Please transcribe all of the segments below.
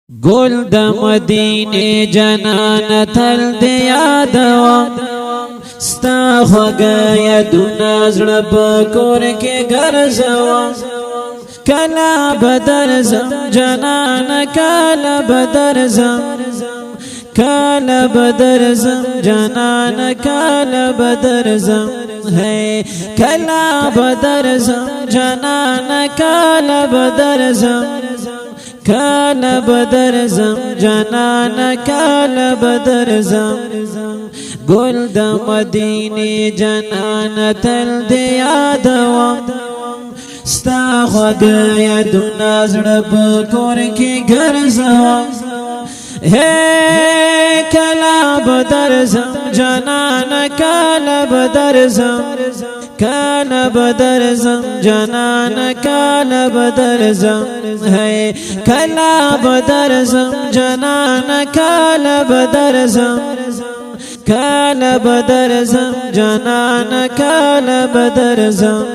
گل د مدینه جنان تل دی یادوم ستا خوږه یادونه زړه په کور کې ګرځوم کله به درځم جانانه کله به درځم کله به درځم جانانه کله به درځم ہے کله به درځم جانانه کله به درځم کله به درځم جانانه کله به درځم گل د مدینه جانانه تل دی یادوم ستا خوږه یادونه زړه په کور کې ګرځوم ہے کله به درځم جانانه کله به درځم کله به درځم جانانه کله به درځم ہے کله به درځم جانانه کله به درځم کله به درځم جانانه کله به درځم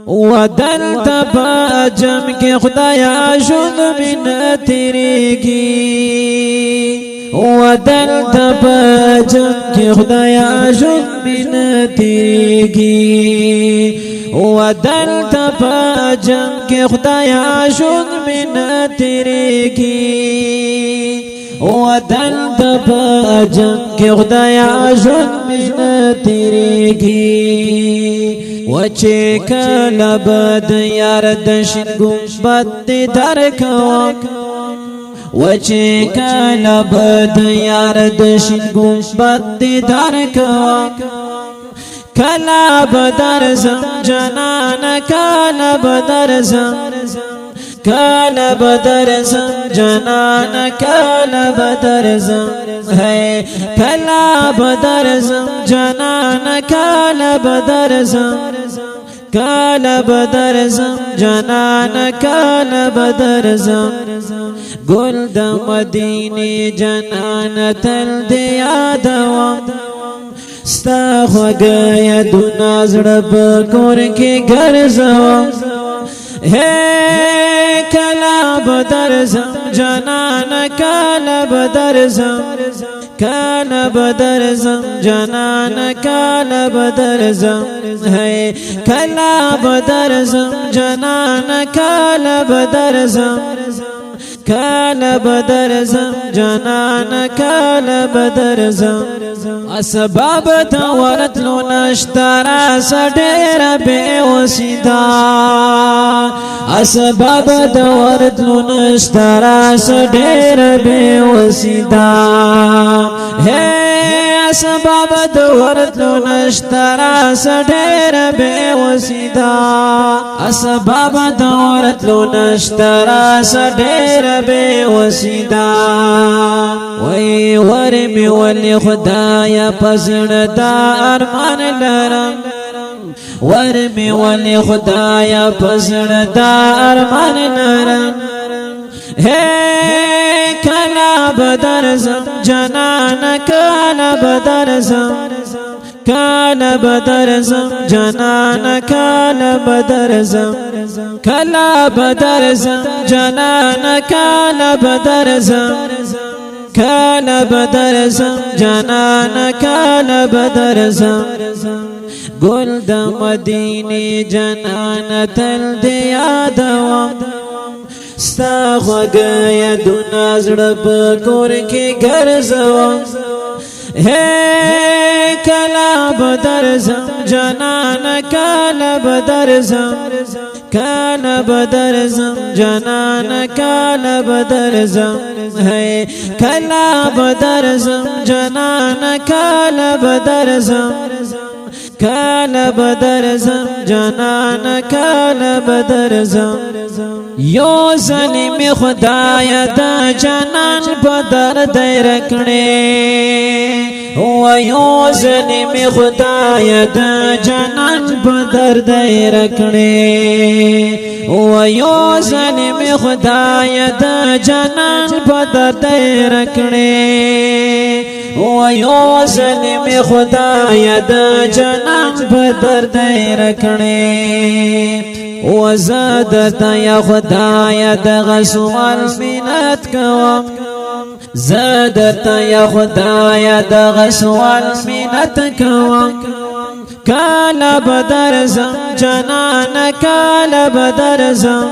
ودلته په جم کې خدایا ژوند مینه تیریږي ودلته په جم کې خدایا ژوند مینه تیریږي ودلته په جم کې خدایا ژوند مینه تیریږي ودلته په جم کې خدایا ژوند مینه تیریږي وچه کله بد یار د شین ګمبد دیدار کوم وچه کله بد یار د شین ګمبد دیدار کوم کله به درځم جانانه کله به درځم کله به درځم جانانه کله به درځم ہے کله به درځم جانانه کله به درځم کله به درځم جانانه کله به درځم گل د مدینه جانانه تل دی یادوم ستا خوږه یادونه زړه په کور کې ګرځوم ہے کله به درځم جانانه کله به درځم کله به درځم جانانه کله به درځم ہے کله به درځم جانانه کله به درځم کله به درځم جانانه کله به درځم اسباب ته ورتلو نشته راسه ډېره بې وسیده اسباب ته ورتلو نشته راسه ډېره بې وسیده ہے اسباب ته ورتلو نشته راسه ډېره بې وسیده اسباب ته ورتلو نشته راسه ډېره بې وسیده وای ورمې ولې خدایا په زړه دا ارمان لرم ورمې ولې خدایا په زړه دا ارمان لرم ہے کله به درځم جانانه کله به درځم کله به درځم جانانه کله به درځم کله به درځم جانانه کله به درځم کله به درځم جانانه کله به درځم گل د مدینه جانانه تل دی یادوم ستا خوږه یادونه زړه په کور کې ګرځوم ہے کله به درځم جانانه کله به درځم کله به درځم جانانه کله به درځم ہے کله به درځم جانانه کله به درځم کله به درځم جانانه کله به درځم یو ظلم خدایا د جانان په درد رکړې و یو ظلم خدایا د جانان په درد رکړې و یو ظلم خدایا د جانان په درد رکړې ویو ظلم خدای دا جنان بدر دیر کنے وزادتا یا خدای دا غسوال منت کوام زادتا یا خدای دا غسوال منت کوام کالا بدر زم جنان کالا بدر زم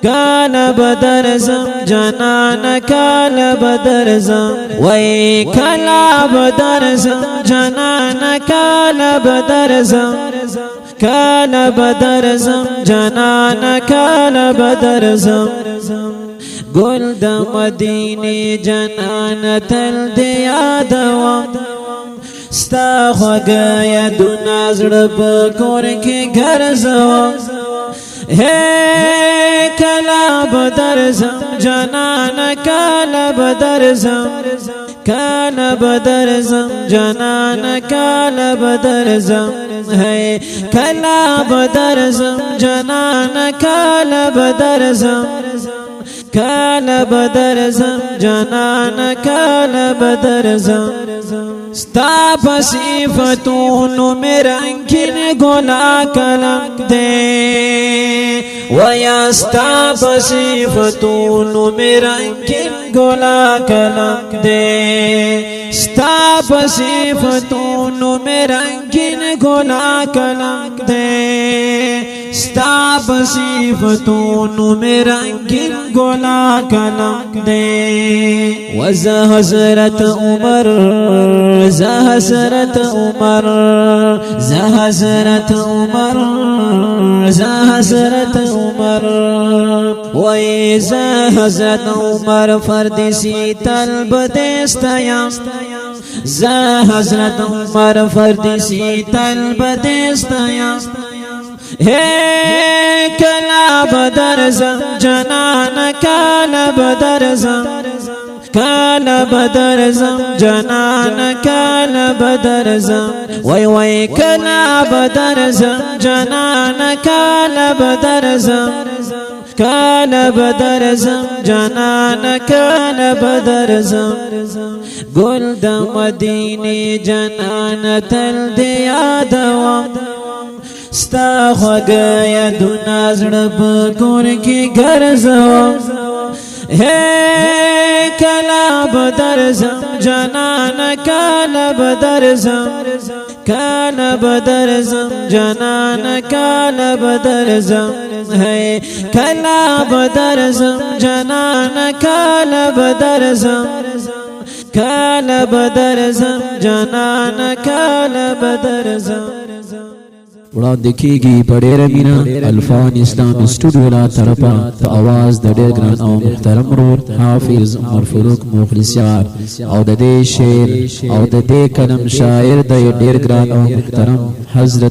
کالا بدر زم جنان کالا بدر زم وی کالا بدر زم جنان کالا بدر زم کالا بدر زم جنان کالا بدر زم گل د مدینه جنان تل دی یادوم ستا خوږه یادونه زړه په کور کې ګرځوم ہے کلا بدر زم جنان کلا بدر زم کلا بدر زم جنان کلا بدر زم ہے کلا بدر زم جنان کلا بدر زم کلا بدر زم جنان کلا بدر زم ستا پصفتونو میرنگین گلا کلم دے ویا ستا پصفتونو میرنگین گلا کلم دے ستا پصفتونو میرنگین گلا کلم دے ستا پصفتونو میرنگین گلا کلم دے وزا حضرت عمر زا حضرت عمر زا حضرت عمر زا حضرت عمر وی زا حضرت عمر فرد سی طلب دستیم زا حضرت عمر فرد سی طلب دستیم ہے کلا بدر زم جنان کلا بدر زم کالا بدر زم جنان کالا بدر زم وی وی کالا بدر زم جنان کالا بدر زم کالا بدر زم جنان کالا بدر زم گل د مدینه جنان تل دی یادوم ستا خوږه یادونه زړه په کور کې ګرځوم ہے کلا بدر زم جنان کالا بدر زم کالا بدر زم جنان کالا بدر زم ہے کلا بدر زم جنان کالا بدر زم کالا بدر زم جنان کالا بدر زم وړاندې کېږي په ډېره مینه الفان اسلام سټوډیو له طرفه په اواز د ډېر ګران او محترم ورور حافظ عمر فاروق مخلص یار او د دې شعر او د دې کلم شاعر د ډېر ګران او محترم حضرت